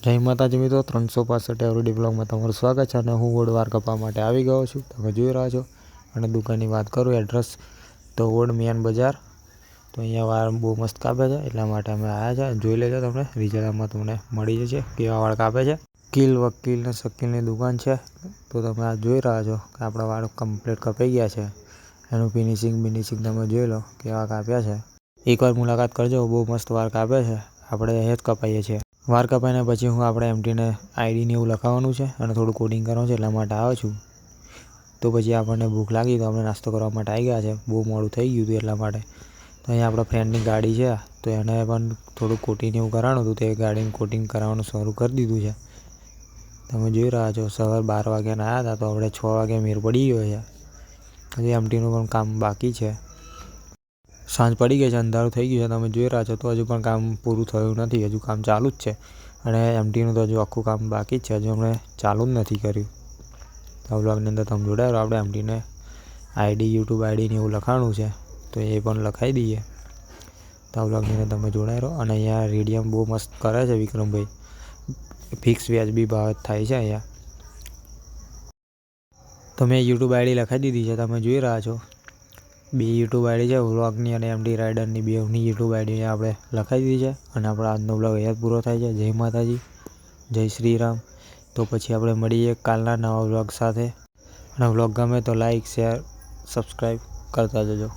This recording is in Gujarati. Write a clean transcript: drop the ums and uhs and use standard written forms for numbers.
જય માતાજી મિત્રો, 365 એવરીડે બ્લોગમાં તમારું સ્વાગત છે અને હું ઓડ વાર કપવા માટે આવી ગયો છું. તમે જોઈ રહ્યા છો. અને દુકાનની વાત કરું, એડ્રેસ તો ઓડ મેન બજાર. તો અહીંયા વાર બહુ મસ્ત કાપે છે, એટલા માટે અમે આવ્યા છે. જોઈ લેજો, તમને રિઝલ્ટમાં તમને મળી જશે કેવા વાળ કાપે છે. વકીલ ને શકીલની દુકાન છે. તો તમે આ જોઈ રહ્યા છો કે આપણા વાળ કમ્પ્લીટ કપાઈ ગયા છે. એનું ફિનિશિંગ તમે જોઈ લો કેવા કાપ્યા છે. એકવાર મુલાકાત કરજો, બહુ મસ્ત વાર કાપે છે. આપણે એ જ કપાઈએ છીએ. વાર કપાઈને પછી હું આપણે એમટીને આઈડીને એવું લખાવવાનું છે અને થોડું કોડિંગ કરવાનું છે, એટલા માટે આવ્યો છું. તો પછી આપણને ભૂખ લાગી તો આપણે નાસ્તો કરવા માટે આવી ગયા છે. બહુ મોડું થઈ ગયું હતું એટલા માટે. તો અહીંયા આપણા ફ્રેન્ડની ગાડી છે, તો એને પણ થોડું કોટિંગ એવું કરાવવાનું હતું. તે ગાડીને કોટિંગ કરાવવાનું શરૂ કરી દીધું છે. તમે જોઈ રહ્યા છો, સવાર 12 વાગ્યાના આવ્યા હતા, તો આપણે 6 વાગે મેર પડી ગયો છે. હજી એમટીનું પણ કામ બાકી છે. સાંજ પડી ગઈ છે, અંધારું થઈ ગયું છે. તમે જોઈ રહ્યા છો, તો હજુ પણ કામ પૂરું થયું નથી. હજુ કામ ચાલુ જ છે. અને એમટીનું તો હજુ આખું કામ બાકી જ છે. હજુ અમને ચાલુ જ નથી કર્યું. તો બ્લોગની અંદર તમે જોડાયો. આપણે એમટીને આઈડી, યુટ્યુબ આઈડીને એવું લખાણું છે, તો એ પણ લખાઈ દઈએ. તો બ્લોગની અંદર તમે જોડાઈ રહો. અને અહીંયા રેડિયમ બહુ મસ્ત કરે છે વિક્રમભાઈ. ફિક્સ વ્યાજબી ભાવ થાય છે અહીંયા. તો મેં યુટ્યુબ આઈડી લખાઈ દીધી છે, તમે જોઈ રહ્યા છો. 2 યુટ્યુબ આઈડી છે, વ્લોગની અને એમટી રાઇડરની. બેની યુટ્યુબ આઈડી આપણે લખાઈ દીધી છે. અને આપણો આજનો બ્લોગ અહીંયા જ પૂરો થાય છે. જય માતાજી, જય શ્રી રામ. તો પછી આપણે મળીએ કાલના નવા બ્લોગ સાથે. અને બ્લોગ ગમે તો લાઈક, શેર, સબસ્ક્રાઈબ કરતા જજો.